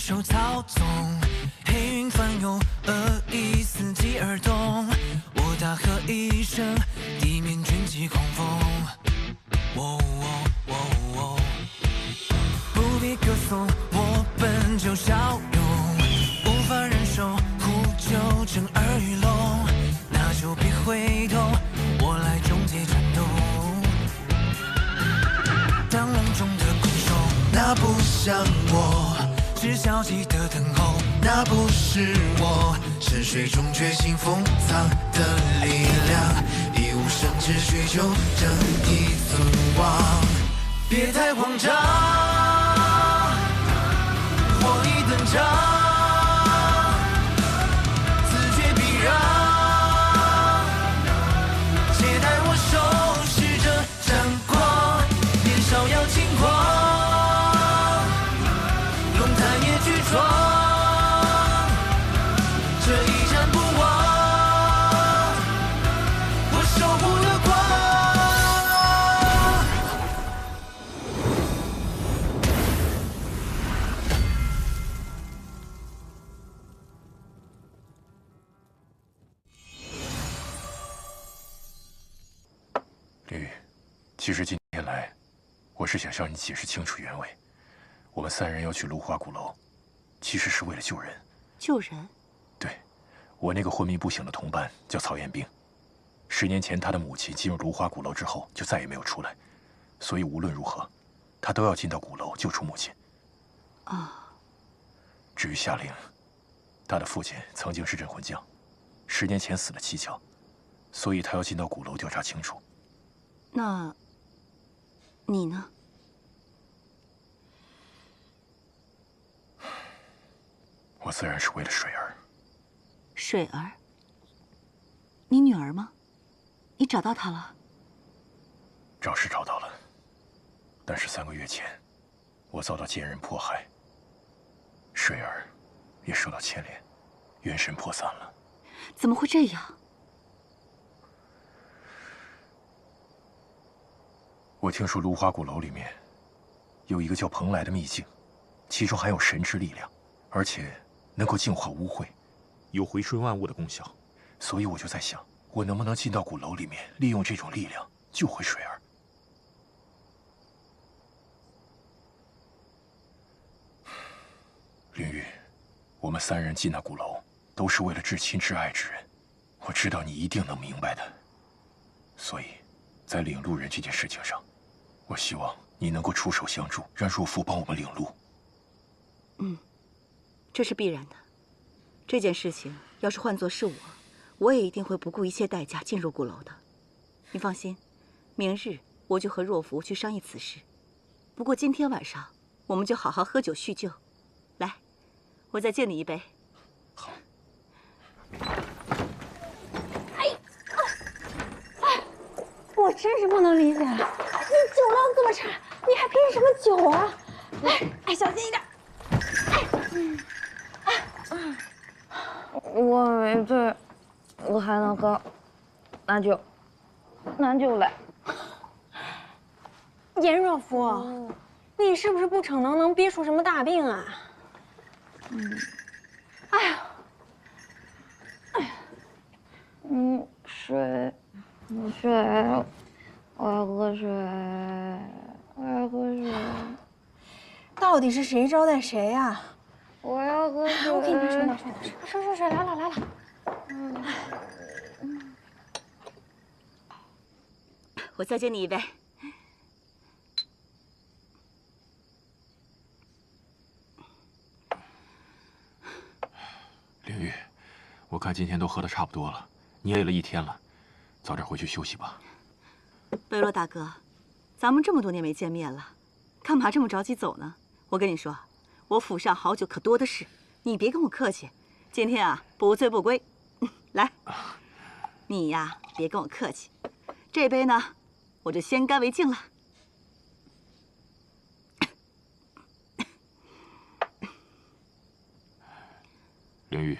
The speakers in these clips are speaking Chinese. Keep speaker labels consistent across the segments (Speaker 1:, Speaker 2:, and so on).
Speaker 1: 手操纵，黑云翻涌，恶意伺机而动。我大喝一声，地面卷起狂风。哦哦哦哦，不必歌颂，我本就骁勇，无法忍受呼救震耳欲聋，那就别回头，我来终结战斗。当笼中的困兽，那不像我，是消极的等候，那不是我，深水中觉醒封藏的力量，一无生之需求，正义存亡，别太慌张，火力登场。
Speaker 2: 林雨，其实今天来，我是想向你解释清楚原委。我们3人要去芦花鼓楼，其实是为了救人。
Speaker 3: 救人？
Speaker 2: 对，我那个昏迷不醒的同伴叫曹彦兵，10年前他的母亲进入芦花鼓楼之后就再也没有出来，所以无论如何，他都要进到鼓楼救出母亲。
Speaker 3: 啊。
Speaker 2: 至于夏玲，他的父亲曾经是镇魂将，10年前死了蹊跷，所以他要进到鼓楼调查清楚。
Speaker 3: 那，你呢？
Speaker 2: 我自然是为了水儿。
Speaker 3: 水儿？你女儿吗？你找到她了？
Speaker 2: 找是找到了，但是3个月前，我遭到奸人迫害，水儿也受到牵连，元神破散了。
Speaker 3: 怎么会这样？
Speaker 2: 我听说芦花鼓楼里面有一个叫蓬莱的秘境，其中含有神之力量，而且能够净化污秽，
Speaker 4: 有回春万物的功效。
Speaker 2: 所以我就在想，我能不能进到鼓楼里面，利用这种力量救回水儿。林雨，我们3人进那鼓楼，都是为了至亲至爱之人，我知道你一定能明白的。所以，在领路人这件事情上，我希望你能够出手相助，让若夫帮我们领路。
Speaker 3: 这是必然的。这件事情要是换作是我，我也一定会不顾一切代价进入鼓楼的。你放心，明日我就和若夫去商议此事。不过今天晚上我们就好好喝酒叙旧。来，我再敬你一杯。
Speaker 2: 好。
Speaker 5: 我真是不能理解了，你酒量这么差，你还拼什么酒啊？哎，小心一点。
Speaker 6: 我没醉，我还能喝，拿酒，拿酒来。
Speaker 5: 颜若夫，你是不是不逞能憋出什么大病啊？哎呀，
Speaker 6: 水，我要喝水，我要喝水。
Speaker 5: 到底是谁招待谁呀？
Speaker 6: 我要喝水。
Speaker 5: 我给你拿水，拿水，水，来了。
Speaker 3: 我再敬你一杯。
Speaker 2: 林雨，我看今天都喝得差不多了，你累了一天了，早点回去休息吧。
Speaker 3: 贝洛大哥，咱们这么多年没见面了，干嘛这么着急走呢？我跟你说，我府上好酒可多的是，你别跟我客气。今天啊，不醉不归。来，你呀，别跟我客气。这杯呢，我就先干为敬了。
Speaker 2: 林雨，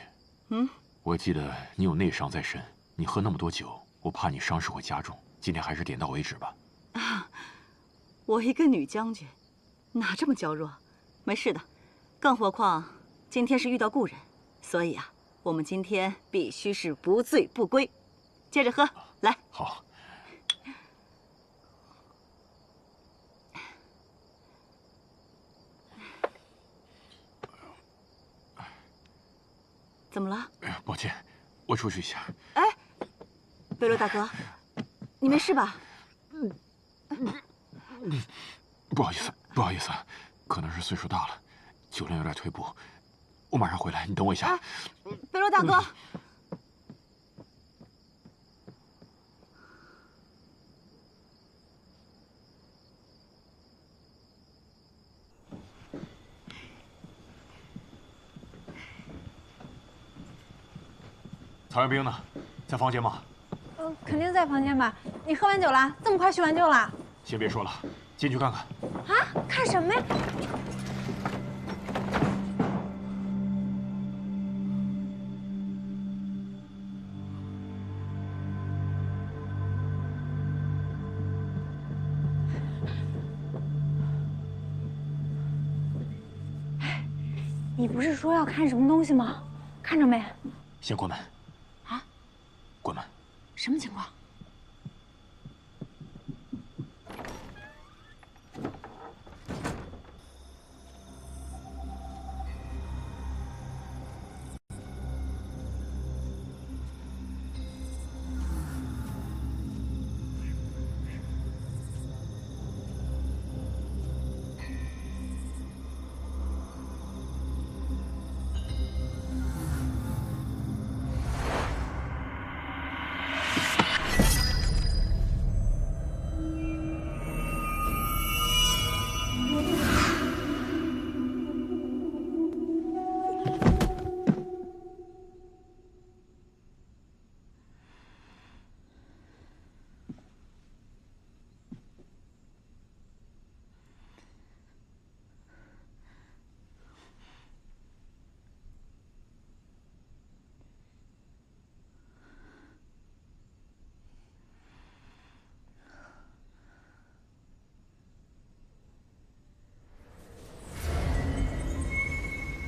Speaker 2: 我记得你有内伤在身，你喝那么多酒，我怕你伤势会加重。今天还是点到为止吧。
Speaker 3: 啊，我一个女将军，哪这么娇弱？没事的，更何况今天是遇到故人，所以啊，我们今天必须是不醉不归。接着喝，来。
Speaker 2: 好。
Speaker 3: 怎么了？
Speaker 2: 抱歉，我出去一下。
Speaker 3: 哎，贝洛大哥，你没事吧？
Speaker 2: 不好意思，不好意思，可能是岁数大了，酒量有点退步。我马上回来，你等我一下。
Speaker 3: 贝洛大哥。
Speaker 2: 曹元兵呢？在房间吗？
Speaker 5: 肯定在房间吧？你喝完酒了？这么快叙完旧了？
Speaker 2: 先别说了，进去看看。
Speaker 5: 啊？看什么呀？你不是说要看什么东西吗？看着没？
Speaker 2: 先关门。
Speaker 5: 啊？
Speaker 2: 关门。
Speaker 5: 什么情况？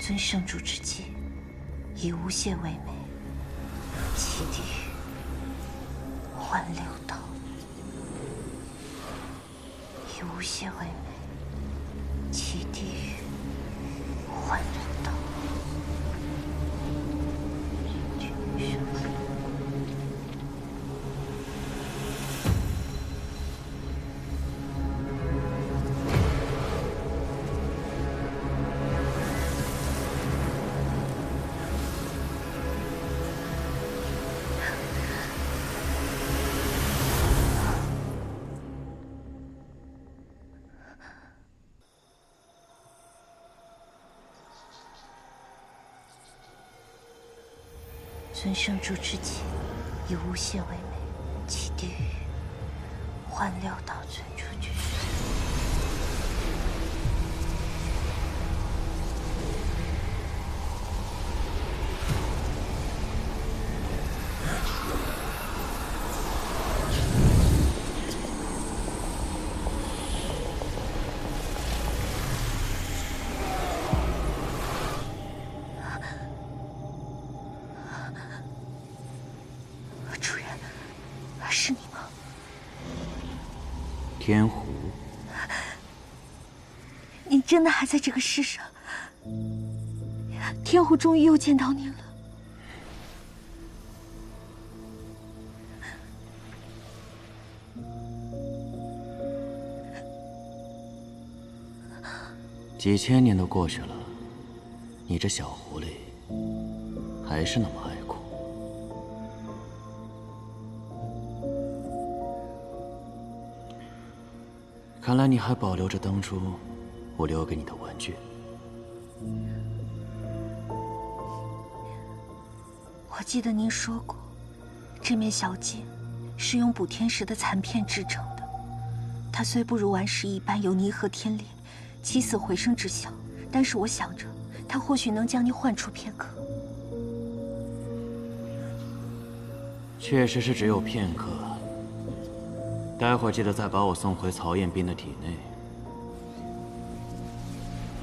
Speaker 7: 尊圣主之际，以无懈为美，弃地狱，换六道。以无懈为美，弃地狱，换六道。尊圣主之际，以无懈为美，弃地狱，换六道尊主之身。主人，是你吗？
Speaker 8: 天狐，
Speaker 7: 你真的还在这个世上？天狐终于又见到你了。
Speaker 8: 几千年都过去了，你这小狐狸还是那么爱哭。看来你还保留着当初我留给你的玩具。
Speaker 7: 我记得您说过，这面小镜是用补天石的残片制成的。它虽不如顽石一般有泥和天裂、起死回生之效，但是我想着，它或许能将你唤出片刻。
Speaker 8: 确实是只有片刻。待会儿记得再把我送回曹彦斌的体内。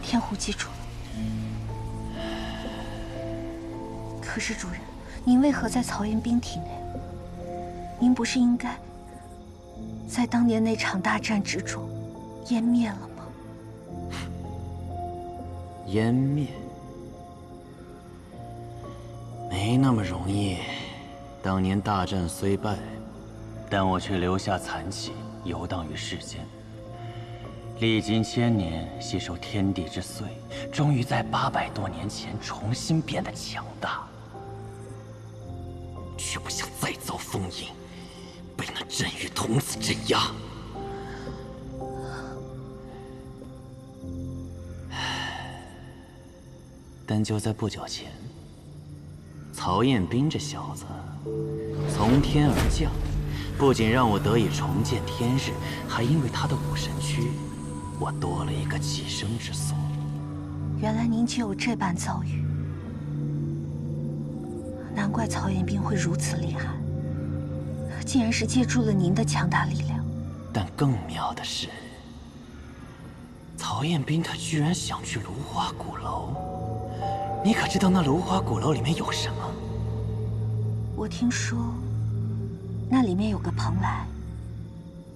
Speaker 7: 天狐记住了。可是主人，您为何在曹彦斌体内？您不是应该在当年那场大战之中湮灭了吗？
Speaker 8: 湮灭？没那么容易。当年大战虽败，但我却留下残气，游荡于世间。历经千年，吸收天地之髓，终于在800多年前重新变得强大。却不想再遭封印，被那镇狱童子镇压。但就在不久前，曹彦斌这小子从天而降，不仅让我得以重见天日，还因为他的武神躯，我多了一个寄生之所。
Speaker 7: 原来您就有这般遭遇，难怪曹彦斌会如此厉害，竟然是借助了您的强大力量。
Speaker 8: 但更妙的是，曹彦斌他居然想去芦花鼓楼。你可知道那芦花鼓楼里面有什么？
Speaker 7: 我听说，那里面有个蓬莱，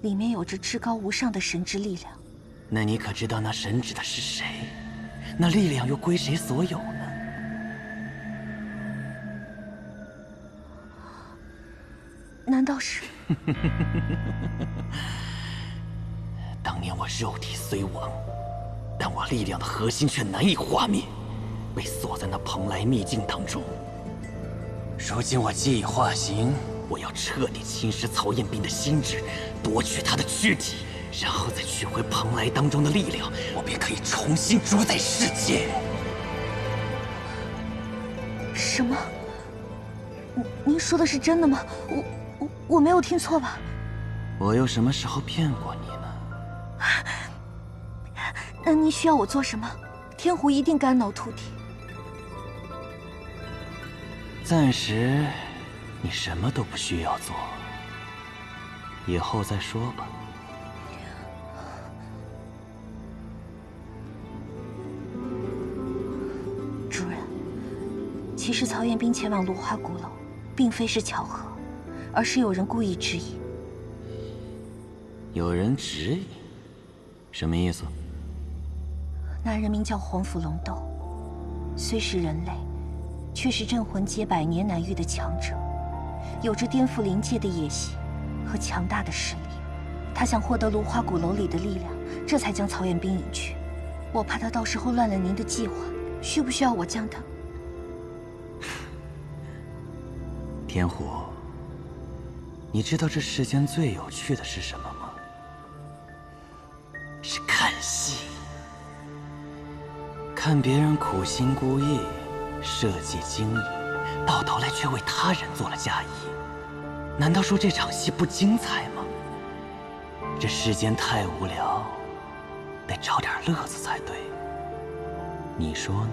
Speaker 7: 里面有着至高无上的神之力量。
Speaker 8: 那你可知道那神指的是谁？那力量又归谁所有呢？
Speaker 7: 难道是？
Speaker 8: 当年我肉体虽亡，但我力量的核心却难以化灭，被锁在那蓬莱秘境当中。如今我既已化形，我要彻底侵蚀曹彦斌的心智，夺取他的躯体，然后再取回蓬莱当中的力量，我便可以重新主宰世界。
Speaker 7: 什么？您说的是真的吗？我没有听错吧？
Speaker 8: 我又什么时候骗过你呢？
Speaker 7: 那您需要我做什么？天狐一定肝脑涂地。
Speaker 8: 暂时，你什么都不需要做，以后再说吧。
Speaker 7: 主人，其实曹彦斌前往芦花鼓楼，并非是巧合，而是有人故意指引。
Speaker 8: 有人指引？什么意思？
Speaker 7: 那人名叫黄甫龙斗，虽是人类，却是镇魂阶百年难遇的强者，有着颠覆灵界的野心和强大的实力。他想获得芦花鼓楼里的力量，这才将曹彦斌引去。我怕他到时候乱了您的计划，需不需要我将他？
Speaker 8: 天狐，你知道这世间最有趣的是什么吗？是看戏。看别人苦心孤诣，设计精益，到头来却为他人做了嫁衣。难道说这场戏不精彩吗？这世间太无聊，得找点乐子才对。你说呢？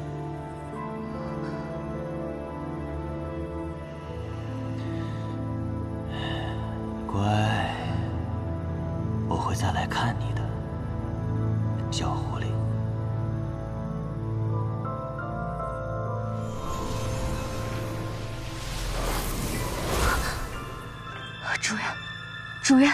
Speaker 8: 乖，我会再来看你的，小狐狸。
Speaker 7: 主人，主人。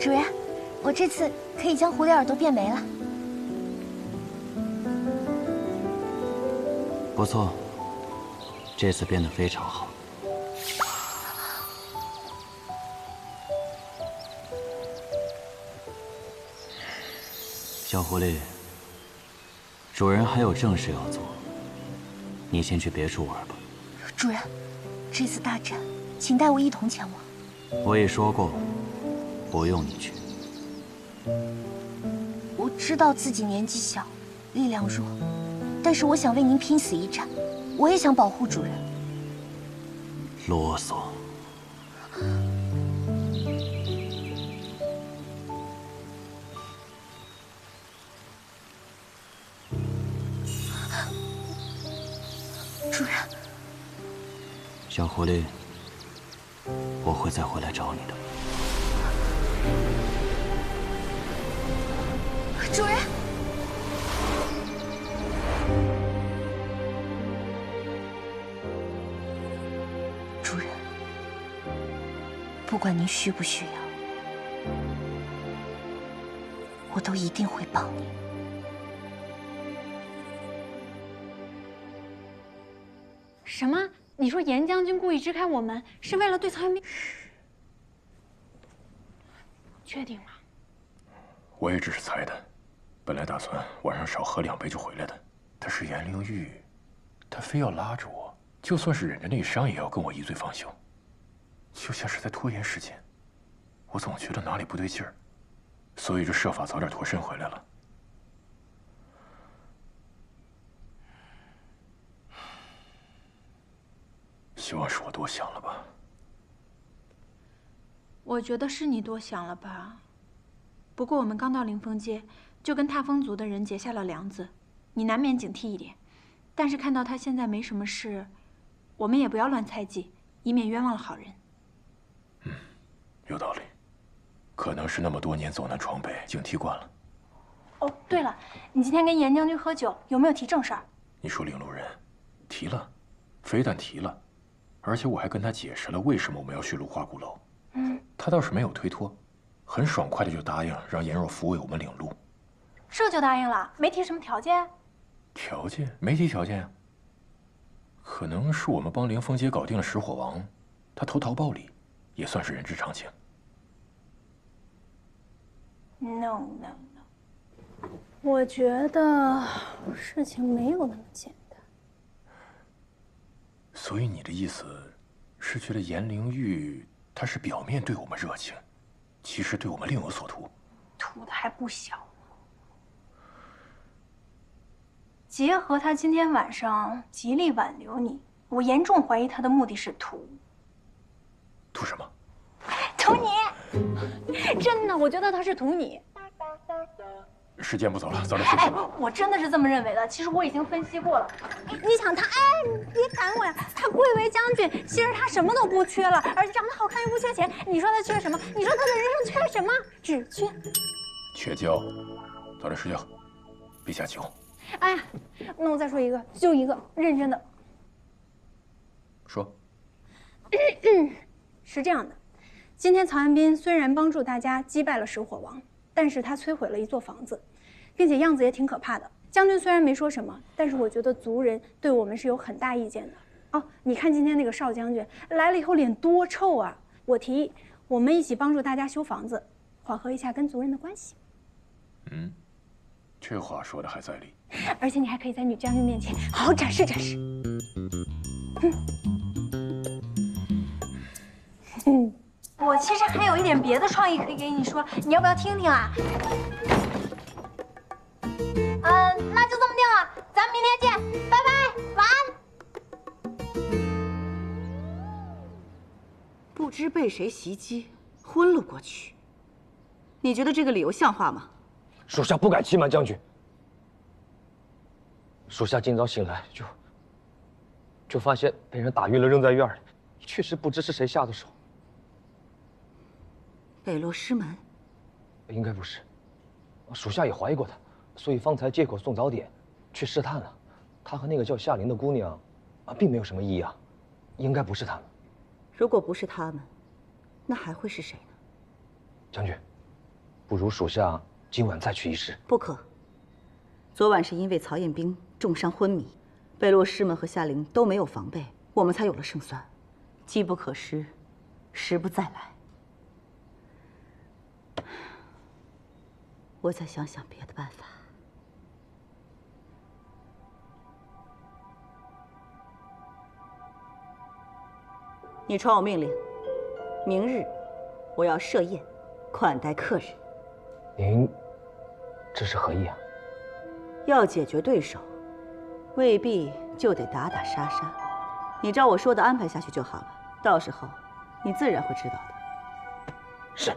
Speaker 5: 主人，我这次可以将狐狸耳朵变没了。
Speaker 8: 不错，这次变得非常好。小狐狸，主人还有正事要做，你先去别处玩吧。
Speaker 7: 主人，这次大战，请带我一同前往。
Speaker 8: 我已说过，不用你去。
Speaker 7: 我知道自己年纪小，力量弱，但是我想为您拼死一战，我也想保护主人。
Speaker 8: 啰嗦。
Speaker 7: 主人，
Speaker 8: 小狐狸，我会再回来找你的。
Speaker 7: 主人，主人，不管您需不需要，我都一定会帮你。
Speaker 5: 什么？你说严将军故意支开我们，是为了对曹元斌？确定吗？
Speaker 2: 我也只是猜的，本来打算晚上少喝2杯就回来的。但是颜灵玉，他非要拉着我，就算是忍着内伤，也要跟我一醉方休，就像是在拖延时间。我总觉得哪里不对劲儿，所以就设法早点脱身回来了。希望是我多想了吧。
Speaker 5: 我觉得是你多想了吧。不过我们刚到灵峰街，就跟踏风族的人结下了梁子，你难免警惕一点。但是看到他现在没什么事，我们也不要乱猜忌，以免冤枉了好人。
Speaker 2: 有道理，可能是那么多年走南闯北，警惕惯了。
Speaker 5: 哦，对了，你今天跟严将军喝酒，有没有提正事儿？
Speaker 2: 你说领路人，提了，非但提了，而且我还跟他解释了为什么我们要去芦花鼓楼。他倒是没有推脱，很爽快的就答应让颜若抚慰我们领路。
Speaker 5: 这就答应了，没提什么条件？
Speaker 2: 条件没提条件呀。可能是我们帮灵峰街搞定了石火王，他投桃报李，也算是人之常情。
Speaker 5: No，我觉得事情没有那么简单。
Speaker 2: 所以你的意思是觉得颜灵玉他是表面对我们热情，其实对我们另有所图？
Speaker 5: 图的还不小呢。结合他今天晚上极力挽留你，我严重怀疑他的目的是图
Speaker 2: 什么？
Speaker 5: 图你！真的，我觉得他是图你。
Speaker 2: 时间不早了，早点休息吧。
Speaker 5: 我真的是这么认为的。其实我已经分析过了。你想他，你别赶我呀！他贵为将军，其实他什么都不缺了，而且长得好看又不缺钱。你说他缺什么？你说他的人生缺什么？只缺
Speaker 2: 觉。早点睡觉，别下酒。
Speaker 5: 哎呀，那我再说一个，就一个，认真的。
Speaker 2: 说。
Speaker 5: 是这样的，今天曹元斌虽然帮助大家击败了石火王，但是他摧毁了一座房子，并且样子也挺可怕的。将军虽然没说什么，但是我觉得族人对我们是有很大意见的。哦，你看今天那个邵将军来了以后脸多臭啊！我提议我们一起帮助大家修房子，缓和一下跟族人的关系。
Speaker 2: 这话说的还在理。
Speaker 5: 而且你还可以在女将军面前好好展示展示。我其实还有一点别的创意可以给你说，你要不要听听啊？那就这么定了，咱们明天见，拜拜，晚安。
Speaker 3: 不知被谁袭击，昏了过去。你觉得这个理由像话吗？
Speaker 9: 属下不敢欺瞒将军。属下今早醒来就发现被人打晕了，扔在院里，确实不知是谁下的手。
Speaker 3: 北落师门？
Speaker 9: 应该不是，属下也怀疑过他，所以方才借口送早点，去试探了。他和那个叫夏琳的姑娘，并没有什么异样，应该不是他们。
Speaker 3: 如果不是他们，那还会是谁呢？
Speaker 9: 将军，不如属下今晚再去一试。
Speaker 3: 不可。昨晚是因为曹彦兵重伤昏迷，北落师门和夏琳都没有防备，我们才有了胜算。机不可失，时不再来。我再想想别的办法。你传我命令，明日我要设宴，款待客人。
Speaker 9: 您这是何意啊？
Speaker 3: 要解决对手，未必就得打打杀杀。你照我说的安排下去就好了，到时候你自然会知道的。
Speaker 9: 是。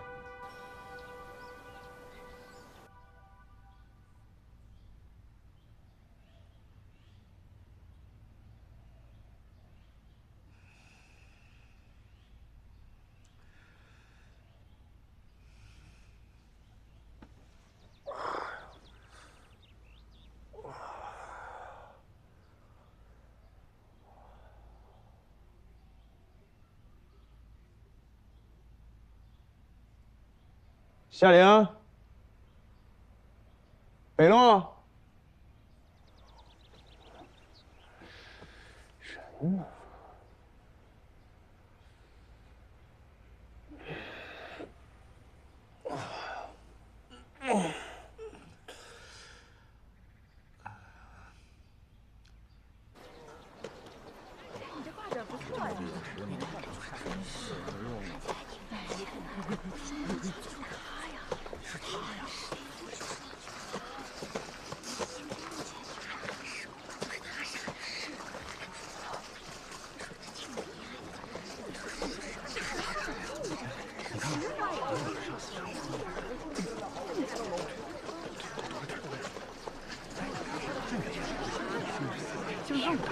Speaker 10: 夏玲，北龙，人呢？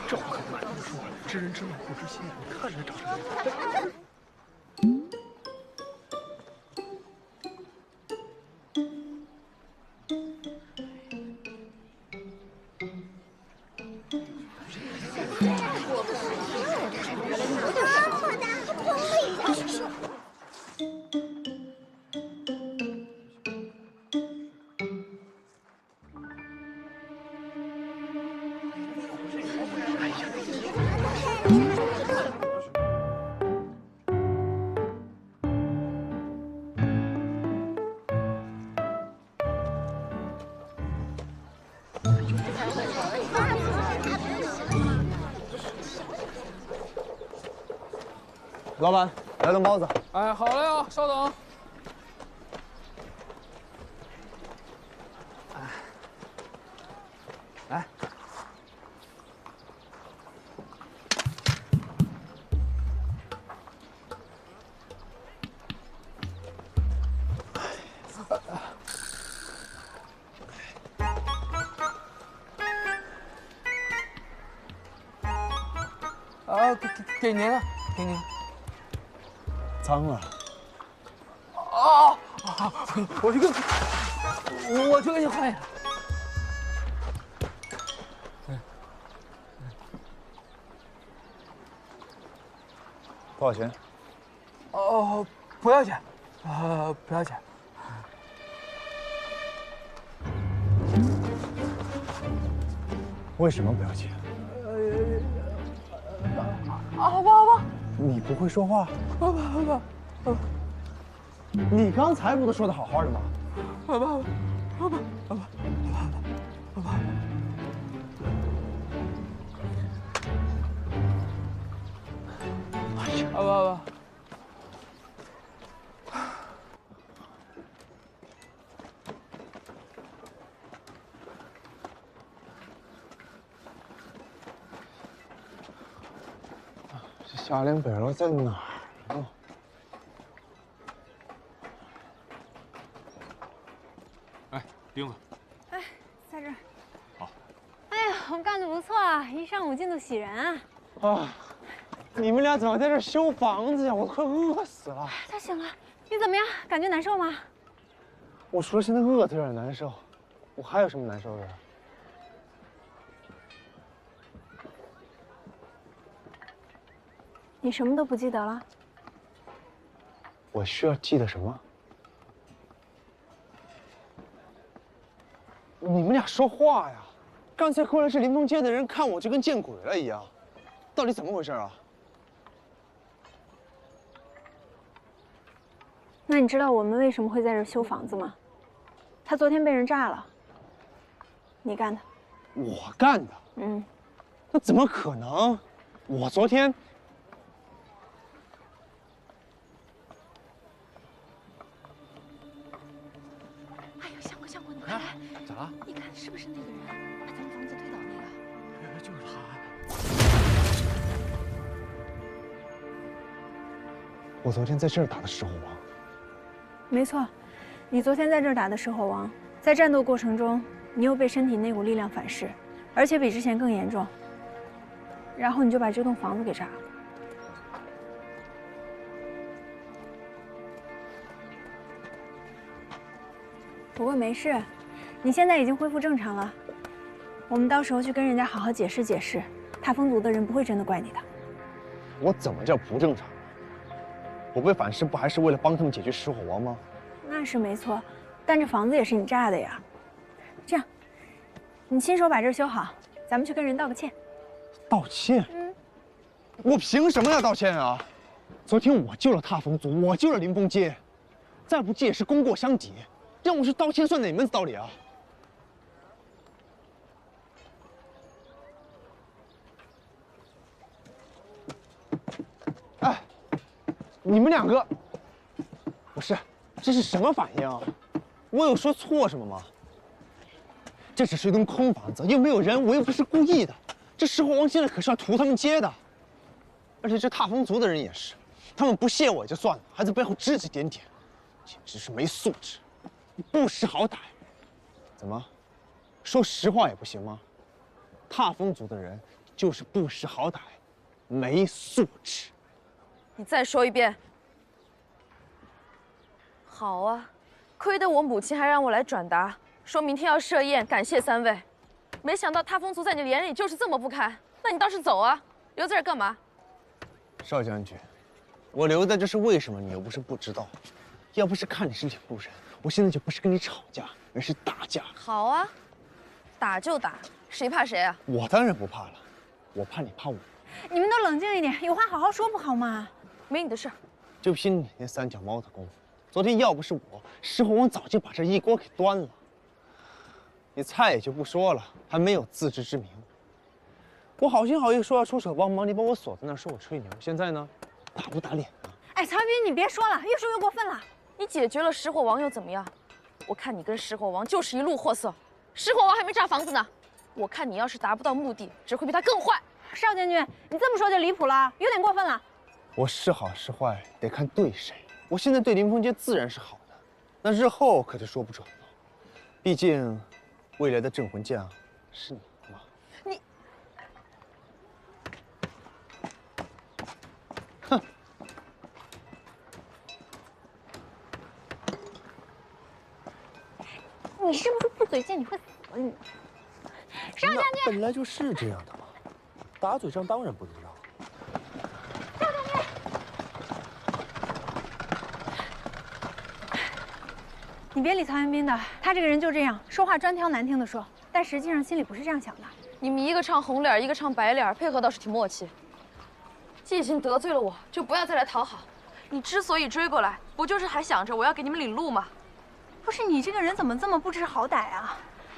Speaker 2: 这话可不敢说，知人知面不知心，你看着长什么样。
Speaker 10: 老板，来顿包子。
Speaker 11: 哎，好嘞啊，稍等。
Speaker 10: 来。
Speaker 11: 给您了，给您。
Speaker 10: 脏了。
Speaker 11: 哦，我去给你换一个。
Speaker 10: 多少钱？
Speaker 11: 哦，不要钱，不要钱。
Speaker 10: 为什么不要钱？
Speaker 11: 好吧，好吧。
Speaker 10: 你不会说话？
Speaker 11: 好吧，好吧，好吧。
Speaker 10: 你刚才不都说的好好的吗？
Speaker 11: 好吧，好吧，好吧，好吧，好吧，好吧。哎呀，好吧，好吧。
Speaker 10: 夏玲北楼在哪儿呢？
Speaker 4: 哎，钉子。
Speaker 5: 哎，在这儿。
Speaker 4: 好。
Speaker 5: 哎呀，我们干得不错啊，一上午进度喜人啊。
Speaker 10: 啊，你们俩怎么在这儿修房子呀？我快饿死了。
Speaker 5: 他醒了，你怎么样？感觉难受吗？
Speaker 10: 我除了现在饿的有点难受，我还有什么难受的？
Speaker 5: 你什么都不记得了？
Speaker 10: 我需要记得什么？你们俩说话呀！刚才过来是临潼街的人，看我就跟见鬼了一样，到底怎么回事啊？
Speaker 5: 那你知道我们为什么会在这儿修房子吗？他昨天被人炸了，你干的。
Speaker 10: 我干的？
Speaker 5: 嗯。
Speaker 10: 那怎么可能？我昨天……
Speaker 7: 哎呦，相公，你快来！
Speaker 2: 咋了？
Speaker 7: 你看是不是那个人？把咱们房子推倒那个？
Speaker 2: 就是他。
Speaker 10: 我昨天在这儿打的石火王。
Speaker 5: 没错，你昨天在这儿打的石火王，在战斗过程中，你又被身体那股力量反噬，而且比之前更严重。然后你就把这栋房子给炸了。不过没事，你现在已经恢复正常了。我们到时候去跟人家好好解释解释，踏风族的人不会真的怪你的。
Speaker 10: 我怎么叫不正常？我被反噬不还是为了帮他们解决石火王吗？
Speaker 5: 那是没错，但这房子也是你炸的呀。这样，你亲手把这儿修好，咱们去跟人道个歉。
Speaker 10: 道歉？我凭什么要道歉啊？昨天我救了踏风族，我救了林峰街，再不济也是功过相抵，让我去道歉算哪门子道理啊？哎，你们两个，不是，这是什么反应啊？我有说错什么吗？这只是一栋空房子，又没有人，我又不是故意的。这石火王现在可是要屠他们街的，而且这踏风族的人也是，他们不屑我也就算了，还在背后指指点点，简直是没素质，不识好歹。怎么，说实话也不行吗？踏风族的人就是不识好歹，没素质。
Speaker 6: 你再说一遍。好啊，亏得我母亲还让我来转达，说明天要设宴感谢3位。没想到踏风族在你眼里就是这么不堪，那你倒是走啊，留在这儿干嘛？
Speaker 10: 邵将军，我留在这是为什么？你又不是不知道。要不是看你是领路人，我现在就不是跟你吵架，而是打架。
Speaker 6: 好啊，打就打，谁怕谁啊？
Speaker 10: 我当然不怕了，我怕你怕我。
Speaker 5: 你们都冷静一点，有话好好说不好吗？
Speaker 6: 没你的事儿。
Speaker 10: 就凭你那3脚猫的功夫，昨天要不是我，石火王早就把这一锅给端了。你菜也就不说了，还没有自知之明。我好心好意说要出手帮忙，你把我锁在那儿说我吹牛，现在呢，打不打脸呢？
Speaker 5: 哎，曹云斌，你别说了，越说越过分了。
Speaker 6: 你解决了石火王又怎么样？我看你跟石火王就是一路货色，石火王还没炸房子呢。我看你要是达不到目的，只会比他更坏。
Speaker 5: 邵将军，你这么说就离谱了，有点过分了。
Speaker 10: 我是好是坏得看对谁。我现在对林峰街自然是好的，那日后可就说不准了。毕竟，未来的镇魂将是你嘛。
Speaker 6: 你，
Speaker 10: 哼！
Speaker 5: 你是不是不嘴贱？你会死了你！邵将军，
Speaker 11: 本来就是这样的嘛，打嘴仗当然不能让。
Speaker 5: 邵将军，你别理曹元斌的，他这个人就这样，说话专挑难听的说，但实际上心里不是这样想的。
Speaker 6: 你们一个唱红脸，一个唱白脸，配合倒是挺默契。既已经得罪了我，就不要再来讨好。你之所以追过来，不就是还想着我要给你们领路吗？
Speaker 5: 不是你这个人怎么这么不知好歹啊？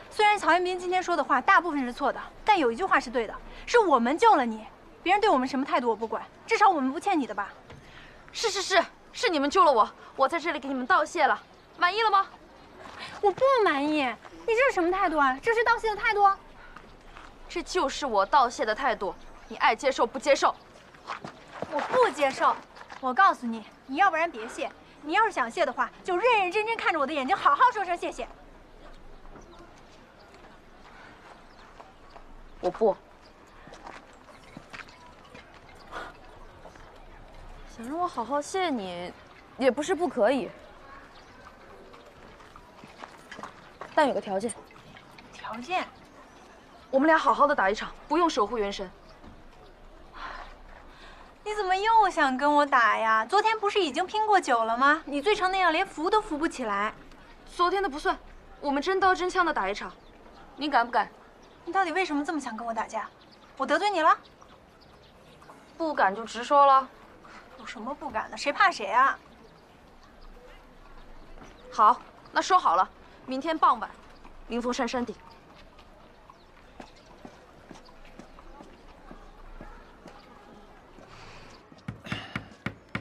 Speaker 5: 虽然曹元斌今天说的话大部分是错的，但有一句话是对的，是我们救了你，别人对我们什么态度我不管，至少我们不欠你的吧？
Speaker 6: 是你们救了我，我在这里给你们道谢了，满意了吗？
Speaker 5: 我不满意，你这是什么态度啊？这是道谢的态度？
Speaker 6: 这就是我道谢的态度，你爱接受不接受？
Speaker 5: 我不接受。我告诉你，你要不然别谢，你要是想谢的话，就认认真真看着我的眼睛，好好说声谢谢。
Speaker 6: 我不。想让我好好谢你，也不是不可以，但有个条件。
Speaker 5: 条件？
Speaker 6: 我们俩好好的打一场，不用守护元神。
Speaker 5: 你怎么又想跟我打呀？昨天不是已经拼过9了吗？你醉成那样，连扶都扶不起来。
Speaker 6: 昨天的不算，我们真刀真枪的打一场，你敢不敢？
Speaker 5: 你到底为什么这么想跟我打架？我得罪你了？
Speaker 6: 不敢就直说了。
Speaker 5: 有什么不敢的？谁怕谁啊？
Speaker 6: 好，那说好了，明天傍晚，灵峰山山顶。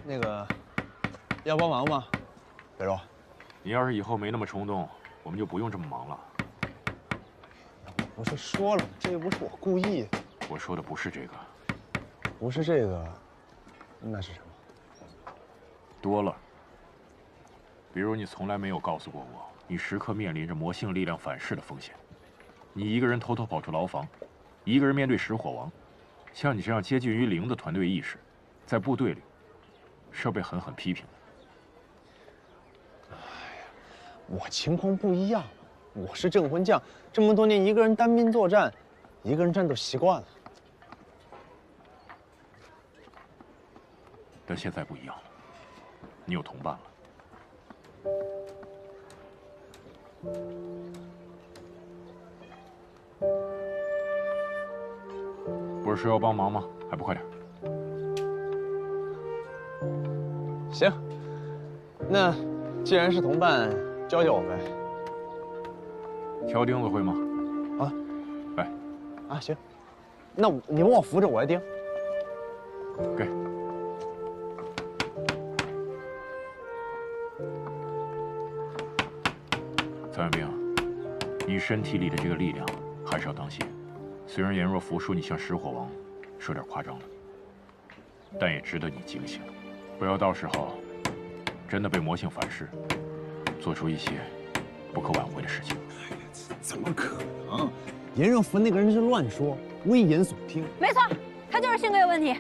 Speaker 10: 那个，要帮忙吗，北若？
Speaker 4: 你要是以后没那么冲动，我们就不用这么忙了。
Speaker 10: 不是说了吗？这又不是我故意。
Speaker 4: 我说的不是这个。
Speaker 10: 不是这个，那是什么？
Speaker 4: 多了。比如你从来没有告诉过我，你时刻面临着魔性力量反噬的风险。你一个人偷偷跑出牢房，一个人面对石火王。像你这样接近于零的团队意识，在部队里是要被狠狠批评的。
Speaker 10: 哎呀，我情况不一样，我是镇魂将，这么多年一个人单兵作战，一个人战斗习惯了。
Speaker 4: 但现在不一样了，你有同伴了。不是说要帮忙吗？还不快点！
Speaker 10: 行，那既然是同伴，教教我呗。
Speaker 4: 挑钉子会吗？
Speaker 10: 啊，
Speaker 4: 来。
Speaker 10: 啊，行。那你帮我扶着，我来钉。
Speaker 4: 给。曹元兵，你身体里的这个力量还是要当心。虽然颜若甫说你像石火王，说点夸张了，但也值得你警醒，不要到时候真的被魔性反噬，做出一些不可挽回的事情。
Speaker 10: 怎么可能？颜若甫那个人是乱说，危言耸听。
Speaker 5: 没错，他就是性格有问题。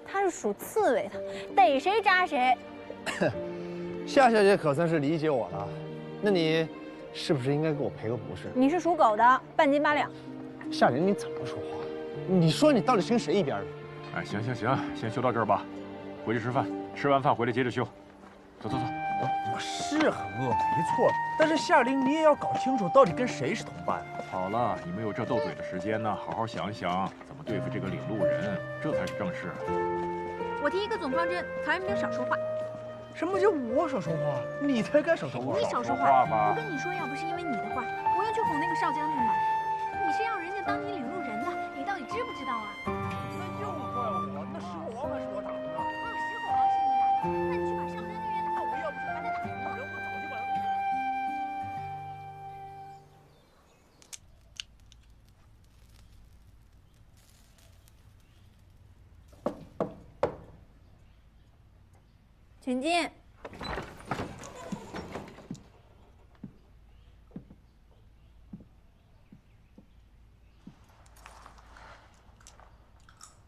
Speaker 5: 他是属刺猬的，逮谁扎谁。
Speaker 10: 夏小姐可算是理解我了，那你是不是应该给我赔个不是？
Speaker 5: 你是属狗的，半斤8两。
Speaker 10: 夏玲，你怎么说话？你说你到底是跟谁一边的？
Speaker 4: 哎，行，先修到这儿吧，回去吃饭，吃完饭回来接着修。走。
Speaker 11: 我是很饿，没错，但是夏玲，你也要搞清楚到底跟谁是同伴。
Speaker 4: 好了，你们有这斗嘴的时间呢，好好想一想怎么对付这个领路人，这才是正事。
Speaker 7: 我提一个总方针，曹元兵少说话。
Speaker 11: 什么叫我少说话？你才该少说话。
Speaker 7: 你少说话吧！我跟你说，要不是因为你的话，我要去哄那个少将军了。你是要人家当你领路人的，你到底知不知道啊？
Speaker 11: 那又怪我，那石火王还是我打的呢。
Speaker 7: 哦，石火王是你打的，那你去把少将军约来。
Speaker 11: 我要不是
Speaker 7: 把他打赢了，
Speaker 11: 我早就把他。
Speaker 5: 请进。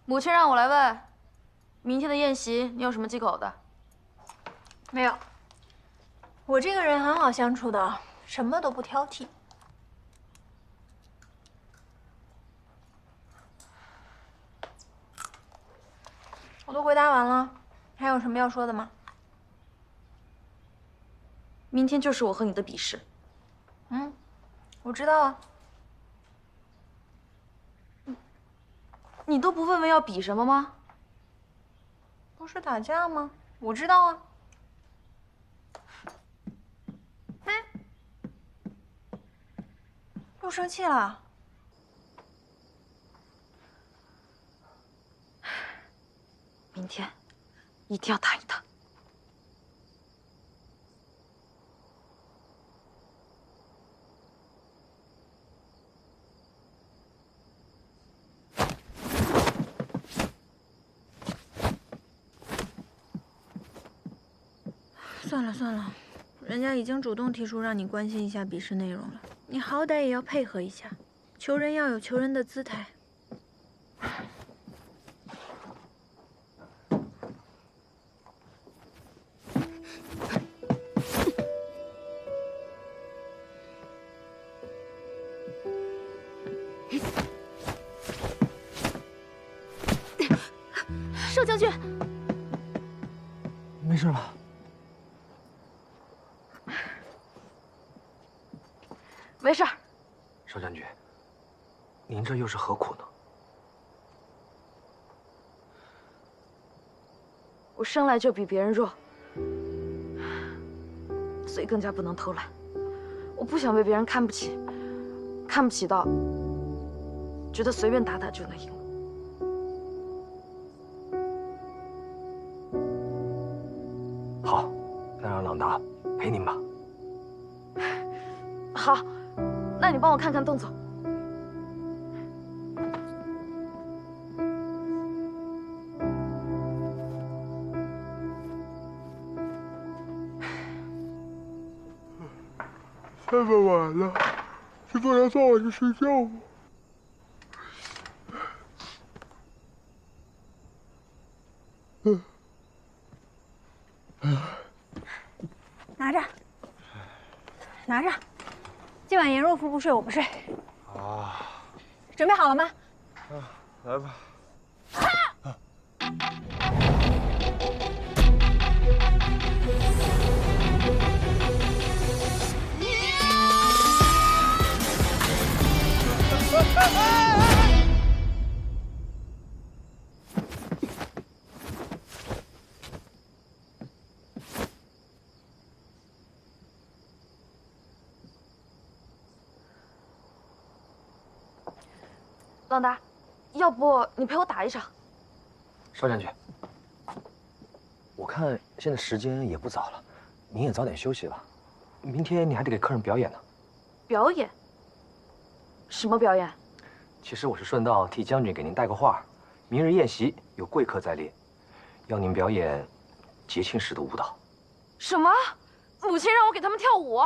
Speaker 6: 母亲让我来问，明天的宴席你有什么忌口的？
Speaker 5: 没有，我这个人很好相处的，什么都不挑剔。我都回答完了，还有什么要说的吗？
Speaker 6: 明天就是我和你的比试。
Speaker 5: 我知道啊。
Speaker 6: 你都不问问要比什么吗？
Speaker 5: 不是打架吗？我知道啊。哎，又生气了？
Speaker 6: 明天一定要打赢他。
Speaker 5: 算了，人家已经主动提出让你关心一下比试内容了，你好歹也要配合一下，求人要有求人的姿态。
Speaker 7: 少将军，
Speaker 9: 没事吧？
Speaker 6: 没事儿。
Speaker 9: 少将军，您这又是何苦呢？
Speaker 6: 我生来就比别人弱，所以更加不能偷懒。我不想被别人看不起，看不起到觉得随便打打就能赢。
Speaker 9: 好，那让朗达陪您吧。
Speaker 6: 好，那你帮我看看动作。
Speaker 12: 这么晚了，你不能放我去睡觉吗？
Speaker 5: 拿着。今晚颜若甫不睡，我不睡。
Speaker 10: 啊，
Speaker 5: 准备好了吗？
Speaker 10: 来吧。
Speaker 6: 朗达，要不你陪我打一场？
Speaker 9: 邵将军，我看现在时间也不早了，您也早点休息吧。明天你还得给客人表演呢。
Speaker 6: 表演？什么表演？
Speaker 9: 其实我是顺道替将军给您带个话，明日宴席有贵客在列，要您表演节庆式的舞蹈。
Speaker 6: 什么？母亲让我给他们跳舞？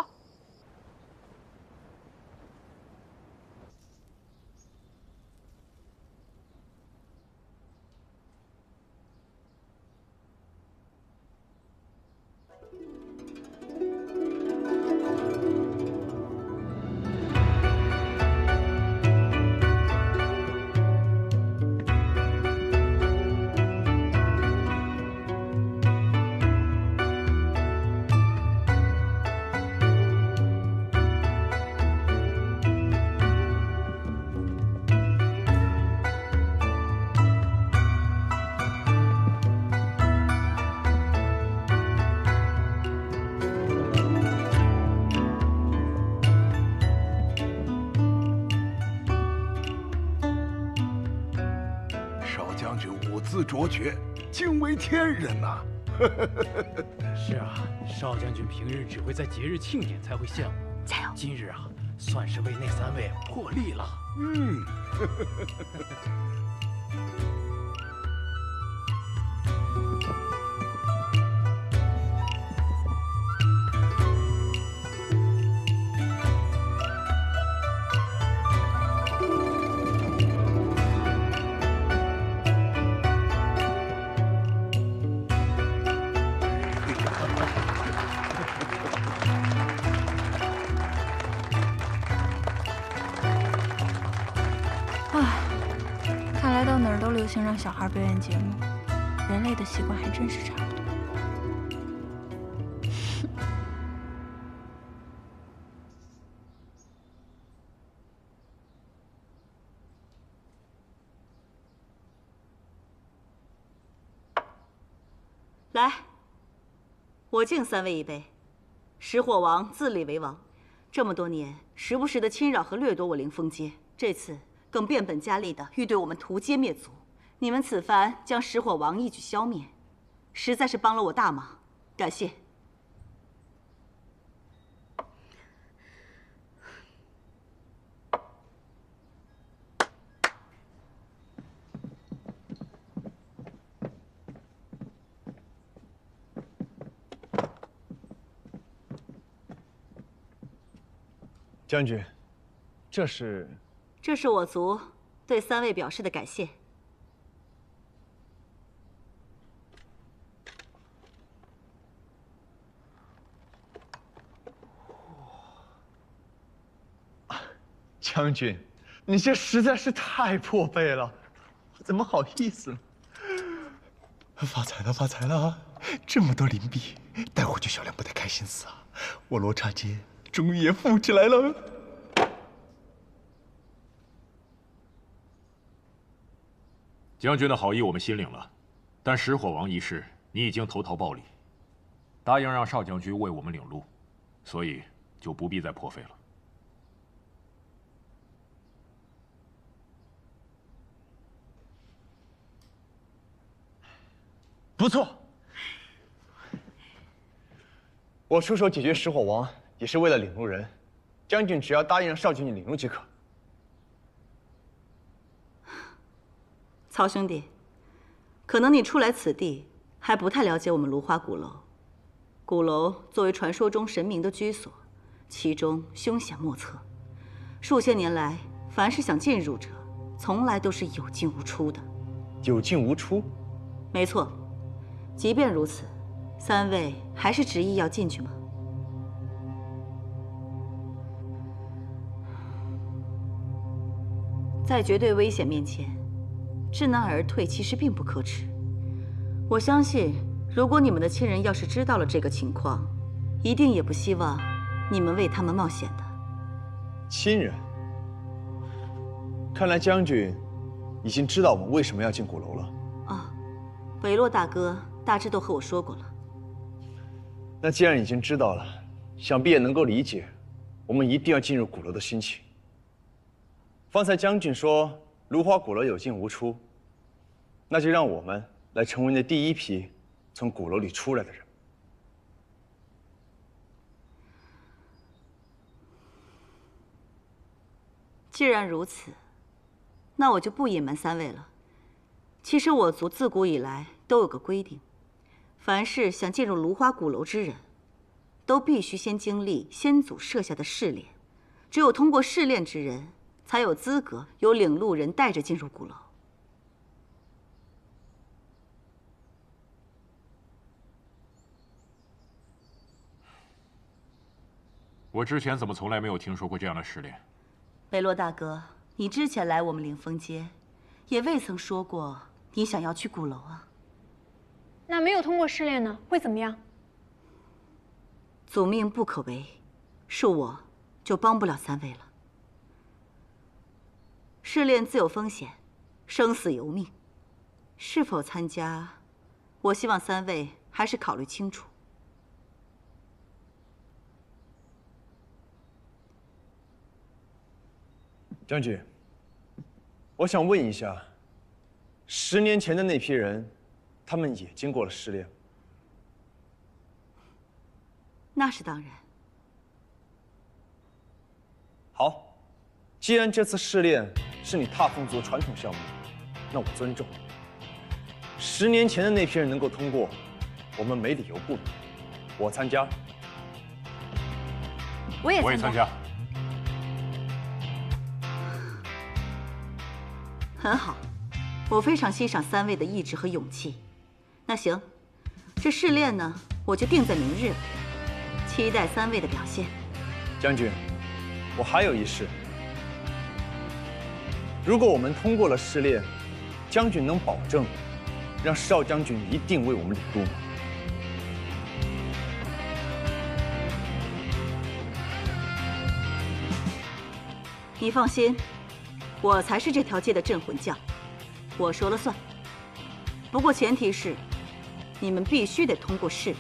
Speaker 13: 卓绝，惊为天人呐！
Speaker 14: 是啊，邵将军平日只会在节日庆典才会献舞，
Speaker 3: 加油！
Speaker 14: 今日啊，算是为那3位破例了。
Speaker 13: 嗯。
Speaker 7: 流行让小孩表演节目，人类的习惯还真是差不多。
Speaker 3: 来，我敬3位一杯。石火王自立为王，这么多年时不时的侵扰和掠夺我凌风街，这次更变本加厉的欲对我们屠街灭族。你们此番将石火王一举消灭，实在是帮了我大忙，感谢。
Speaker 10: 将军，这是
Speaker 3: 我族对3位表示的感谢。
Speaker 10: 将军，你这实在是太破费了，我怎么好意思呢？
Speaker 13: 发财了，发财了！这么多灵币，待会儿就销量不太开心死啊！我罗刹街终于也富起来了。
Speaker 4: 将军的好意我们心领了，但石火王一事你已经投桃报李，答应让邵将军为我们领路，所以就不必再破费了。
Speaker 10: 不错，我出手解决石火王也是为了领路人，将军只要答应让邵将军领路即可。
Speaker 3: 曹兄弟，可能你初来此地还不太了解我们芦花鼓楼。鼓楼作为传说中神明的居所，其中凶险莫测，数千年来，凡是想进入者，从来都是有进无出的。
Speaker 10: 有进无出？
Speaker 3: 没错。即便如此，3位还是执意要进去吗？在绝对危险面前，知难而退其实并不可耻。我相信，如果你们的亲人要是知道了这个情况，一定也不希望你们为他们冒险的。
Speaker 10: 亲人？看来将军已经知道我们为什么要进鼓楼了。
Speaker 3: 啊，韦洛大哥大致都和我说过了。
Speaker 10: 那既然已经知道了，想必也能够理解我们一定要进入鼓楼的心情。方才将军说芦花鼓楼有进无出，那就让我们来成为那第一批从鼓楼里出来的人。
Speaker 3: 既然如此，那我就不隐瞒三位了。其实我族自古以来都有个规定，凡是想进入芦花鼓楼之人，都必须先经历先祖设下的试炼，只有通过试炼之人，才有资格由领路人带着进入鼓楼。
Speaker 4: 我之前怎么从来没有听说过这样的试炼？
Speaker 3: 北洛大哥，你之前来我们凌风街，也未曾说过你想要去鼓楼啊。
Speaker 5: 那没有通过试炼呢，会怎么样？
Speaker 3: 祖命不可违，是我就帮不了三位了。试炼自有风险，生死由命，是否参加，我希望三位还是考虑清楚。
Speaker 10: 将军，我想问一下，10年前的那批人，他们也经过了试炼？
Speaker 3: 那是当然。
Speaker 10: 好，既然这次试炼是你踏风族传统项目，那我尊重。10年前的那批人能够通过，我们没理由不能。我参加。
Speaker 5: 我也参加。
Speaker 3: 很好，我非常欣赏三位的意志和勇气。那行，这试炼呢，我就定在明日了，期待三位的表现。
Speaker 10: 将军，我还有一事。如果我们通过了试炼，将军能保证让少将军一定为我们领路吗？
Speaker 3: 你放心。我才是这条街的镇魂将，我说了算。不过前提是，你们必须得通过试炼。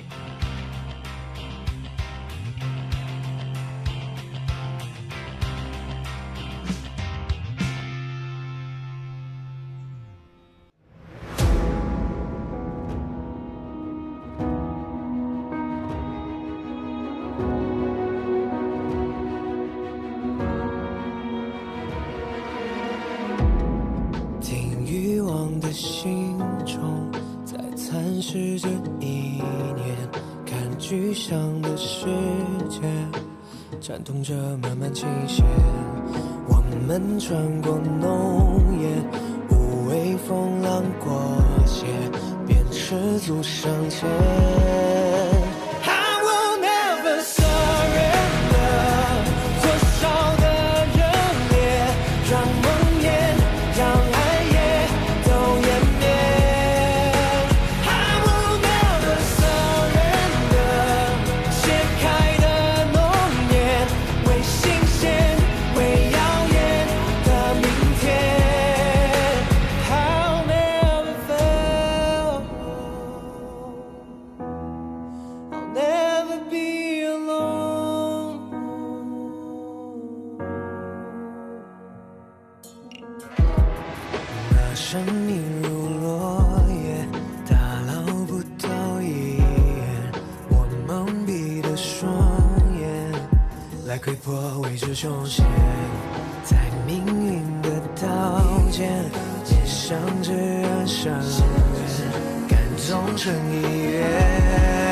Speaker 1: 心中在蚕食着一年，看具象的世界颤动着漫漫琴弦。我们穿过浓烟，无畏风浪过街，便赤足上前。生命如落叶，打捞不到一眼。我蒙蔽的双眼，来窥破未知凶险。在命运的刀尖，面向至暗伤源，感动成一缘。